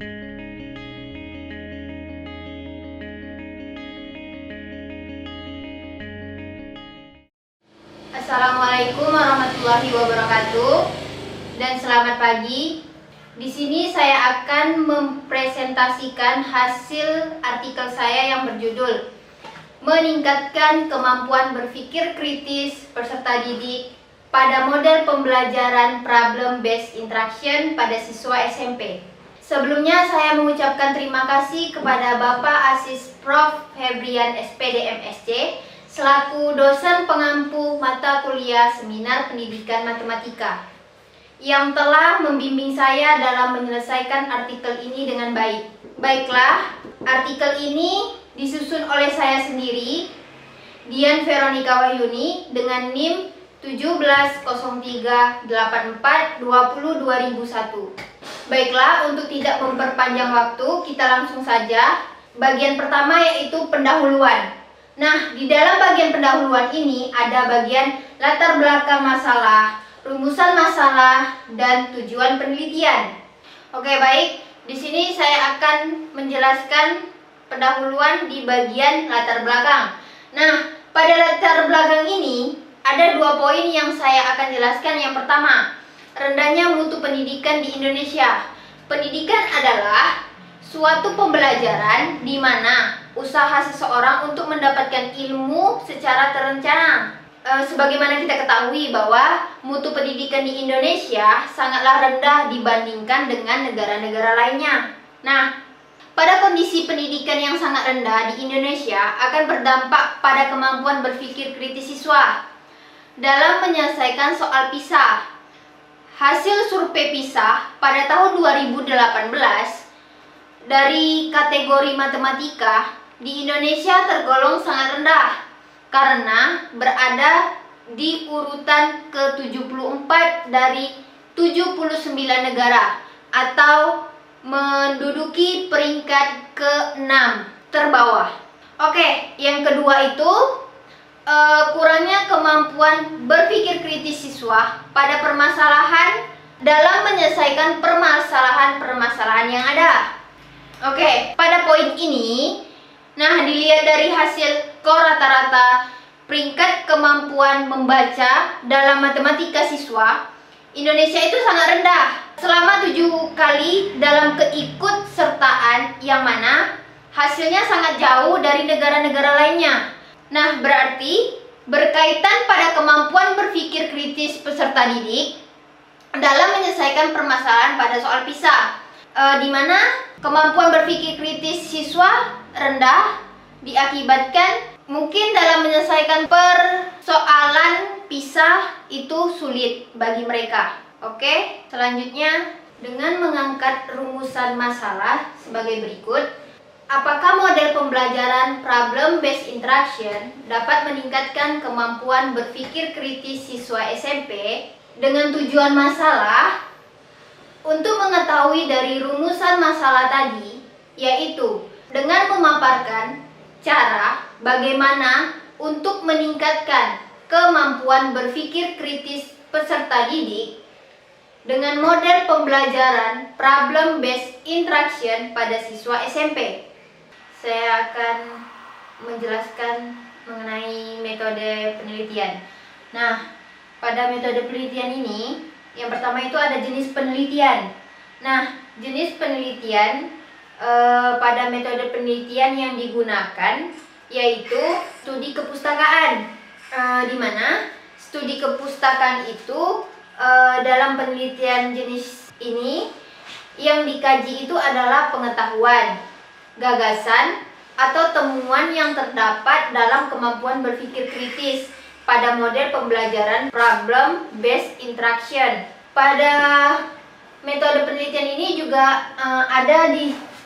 Assalamualaikum warahmatullahi wabarakatuh dan selamat pagi. Di sini saya akan mempresentasikan hasil artikel saya yang berjudul Meningkatkan Kemampuan Berpikir Kritis Peserta Didik pada Model Pembelajaran Problem Based Instruction pada siswa SMP. Sebelumnya saya mengucapkan terima kasih kepada Bapak Asis Prof. Febrian SPD MSc selaku dosen pengampu mata kuliah Seminar Pendidikan Matematika yang telah membimbing saya dalam menyelesaikan artikel ini dengan baik. Baiklah, artikel ini disusun oleh saya sendiri, Dian Veronica Wahyuni, dengan NIM 170384202001. Baiklah, untuk tidak memperpanjang waktu, kita langsung saja. Bagian pertama yaitu pendahuluan. Nah, di dalam bagian pendahuluan ini ada bagian latar belakang masalah, rumusan masalah, dan tujuan penelitian. Oke, baik. Di sini saya akan menjelaskan pendahuluan di bagian latar belakang. Nah, pada latar belakang ini ada 2 poin yang saya akan jelaskan. Yang pertama, rendahnya mutu pendidikan di Indonesia. Pendidikan adalah suatu pembelajaran di mana usaha seseorang untuk mendapatkan ilmu secara terencana. Sebagaimana kita ketahui bahwa mutu pendidikan di Indonesia sangatlah rendah dibandingkan dengan negara-negara lainnya. Nah, pada kondisi pendidikan yang sangat rendah di Indonesia akan berdampak pada kemampuan berpikir kritis siswa dalam menyelesaikan soal PISA. Hasil survei PISA pada tahun 2018 dari kategori matematika di Indonesia tergolong sangat rendah karena berada di urutan ke-74 dari 79 negara atau menduduki peringkat ke-6 terbawah. Oke, yang kedua itu kurangnya kemampuan berpikir kritis siswa pada permasalahan dalam menyelesaikan permasalahan-permasalahan yang ada. Oke, pada poin ini, nah dilihat dari hasil skor rata-rata peringkat kemampuan membaca dalam matematika siswa, Indonesia itu sangat rendah. Selama 7 kali dalam keikutsertaan yang mana hasilnya sangat jauh dari negara-negara lainnya. Nah, berarti berkaitan pada kemampuan berpikir kritis peserta didik dalam menyelesaikan permasalahan pada soal PISA. Di mana kemampuan berpikir kritis siswa rendah diakibatkan mungkin dalam menyelesaikan persoalan PISA itu sulit bagi mereka. Oke, selanjutnya dengan mengangkat rumusan masalah sebagai berikut. Apakah model pembelajaran problem based instruction dapat meningkatkan kemampuan berpikir kritis siswa SMP dengan tujuan masalah? Untuk mengetahui dari rumusan masalah tadi, yaitu dengan memaparkan cara bagaimana untuk meningkatkan kemampuan berpikir kritis peserta didik dengan model pembelajaran problem based instruction pada siswa SMP. Saya akan menjelaskan mengenai metode penelitian. Nah, pada metode penelitian ini, yang pertama itu ada jenis penelitian. Nah, jenis penelitian pada metode penelitian yang digunakan yaitu studi kepustakaan, di mana studi kepustakaan itu dalam penelitian jenis ini yang dikaji itu adalah pengetahuan, gagasan, atau temuan yang terdapat dalam kemampuan berpikir kritis pada model pembelajaran problem based instruction. Pada metode penelitian ini juga ada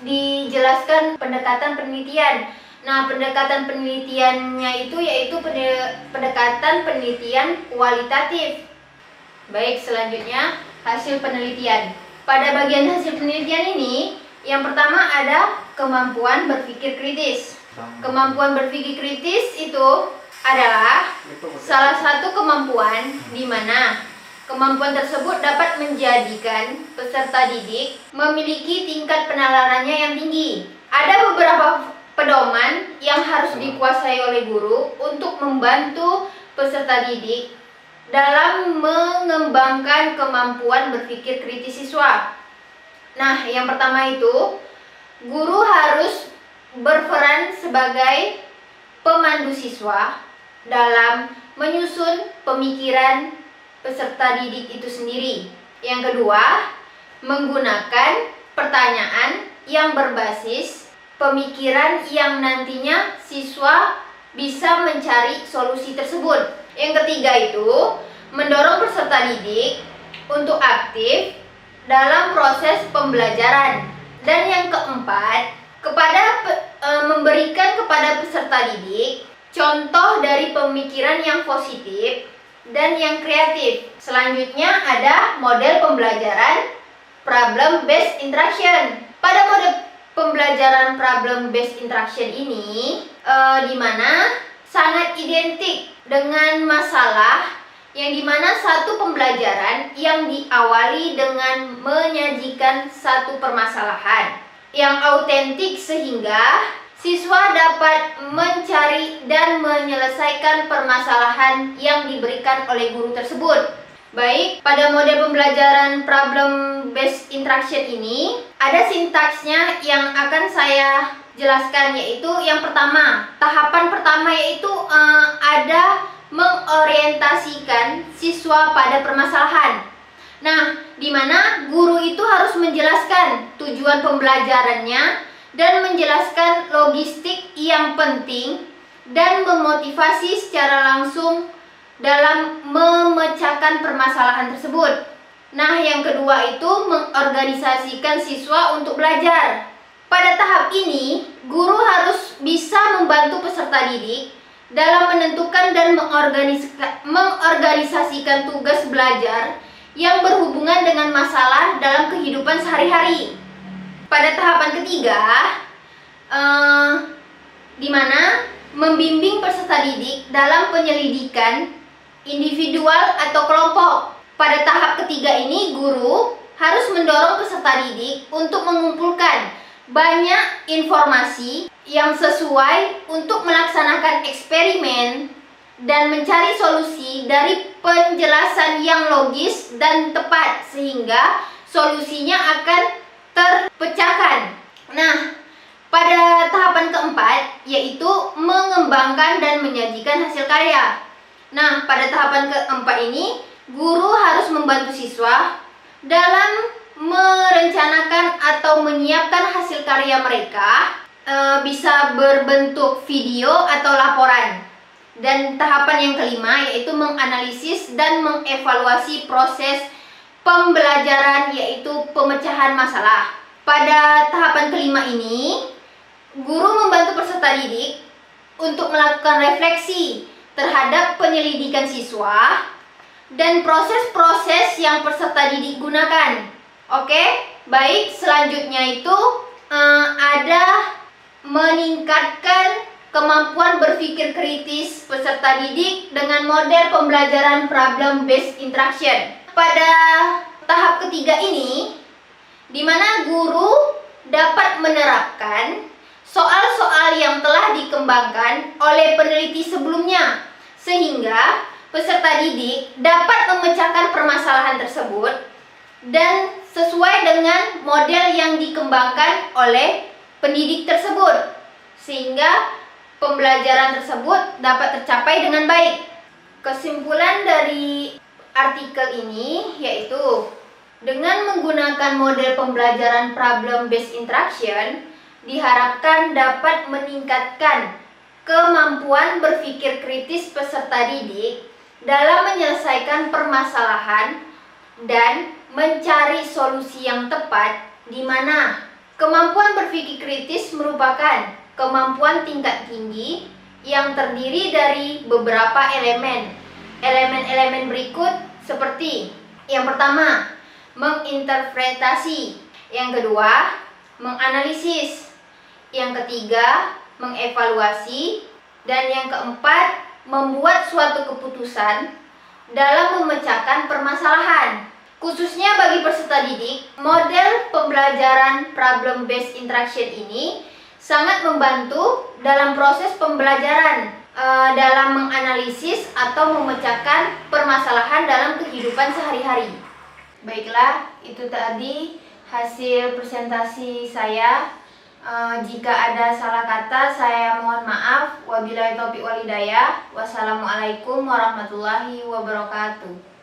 dijelaskan pendekatan penelitian. Nah, pendekatan penelitiannya itu yaitu pendekatan penelitian kualitatif. Baik, selanjutnya hasil penelitian. Pada bagian hasil penelitian ini, yang pertama ada kemampuan berpikir kritis. Kemampuan berpikir kritis itu adalah salah satu kemampuan di mana Kemampuan tersebut dapat menjadikan peserta didik memiliki tingkat penalarannya yang tinggi. Ada beberapa pedoman yang harus dikuasai oleh guru untuk membantu peserta didik dalam mengembangkan kemampuan berpikir kritis siswa. Nah, yang pertama itu, guru harus berperan sebagai pemandu siswa dalam menyusun pemikiran peserta didik itu sendiri. Yang kedua, menggunakan pertanyaan yang berbasis pemikiran yang nantinya siswa bisa mencari solusi tersebut. Yang ketiga itu, mendorong peserta didik untuk aktif dalam proses pembelajaran. Dan yang keempat, memberikan kepada peserta didik contoh dari pemikiran yang positif dan yang kreatif. Selanjutnya ada model pembelajaran problem based interaction. Pada mode pembelajaran problem based interaction ini di mana sangat identik dengan masalah, yang dimana satu pembelajaran yang diawali dengan menyajikan satu permasalahan yang autentik sehingga siswa dapat mencari dan menyelesaikan permasalahan yang diberikan oleh guru tersebut. Baik, pada model pembelajaran problem based interaction ini ada sintaksnya yang akan saya jelaskan, yaitu yang pertama, tahapan pertama yaitu ada mengorientasikan siswa pada permasalahan. Nah, di mana guru itu harus menjelaskan tujuan pembelajarannya dan menjelaskan logistik yang penting dan memotivasi secara langsung dalam memecahkan permasalahan tersebut. Nah, yang kedua itu mengorganisasikan siswa untuk belajar. Pada tahap ini, guru harus bisa membantu peserta didik dalam menentukan dan mengorganisasikan tugas belajar yang berhubungan dengan masalah dalam kehidupan sehari-hari. Pada tahapan ketiga, di mana membimbing peserta didik dalam penyelidikan individual atau kelompok. Pada tahap ketiga ini, guru harus mendorong peserta didik untuk mengumpulkan banyak informasi yang sesuai untuk melaksanakan eksperimen dan mencari solusi dari penjelasan yang logis dan tepat sehingga solusinya akan terpecahkan. Nah, pada tahapan keempat yaitu mengembangkan dan menyajikan hasil karya. Nah, pada tahapan keempat ini guru harus membantu siswa dalam merencanakan atau menyiapkan hasil karya mereka, bisa berbentuk video atau laporan. Dan tahapan yang kelima yaitu menganalisis dan mengevaluasi proses pembelajaran, yaitu pemecahan masalah. Pada tahapan kelima ini, guru membantu peserta didik untuk melakukan refleksi terhadap penyelidikan siswa dan proses-proses yang peserta didik gunakan. Oke, baik, selanjutnya itu ada meningkatkan kemampuan berpikir kritis peserta didik dengan model pembelajaran problem based interaction. Pada tahap ketiga ini, di mana guru dapat menerapkan soal-soal yang telah dikembangkan oleh peneliti sebelumnya, sehingga peserta didik dapat memecahkan permasalahan tersebut dan sesuai dengan model yang dikembangkan oleh pendidik tersebut, sehingga pembelajaran tersebut dapat tercapai dengan baik. Kesimpulan dari artikel ini yaitu dengan menggunakan model pembelajaran problem based interaction diharapkan dapat meningkatkan kemampuan berpikir kritis peserta didik dalam menyelesaikan permasalahan dan mencari solusi yang tepat, di mana kemampuan berpikir kritis merupakan kemampuan tingkat tinggi yang terdiri dari beberapa elemen. Elemen-elemen berikut seperti yang pertama, menginterpretasi, yang kedua, menganalisis, yang ketiga, mengevaluasi, dan yang keempat, membuat suatu keputusan dalam memecahkan permasalahan. Khususnya bagi peserta didik, model pembelajaran problem based interaction ini sangat membantu dalam proses pembelajaran, dalam menganalisis atau memecahkan permasalahan dalam kehidupan sehari-hari. Baiklah, itu tadi hasil presentasi saya. Jika ada salah kata, saya mohon maaf. Wabillahi taufiq wal hidayah. Wassalamualaikum warahmatullahi wabarakatuh.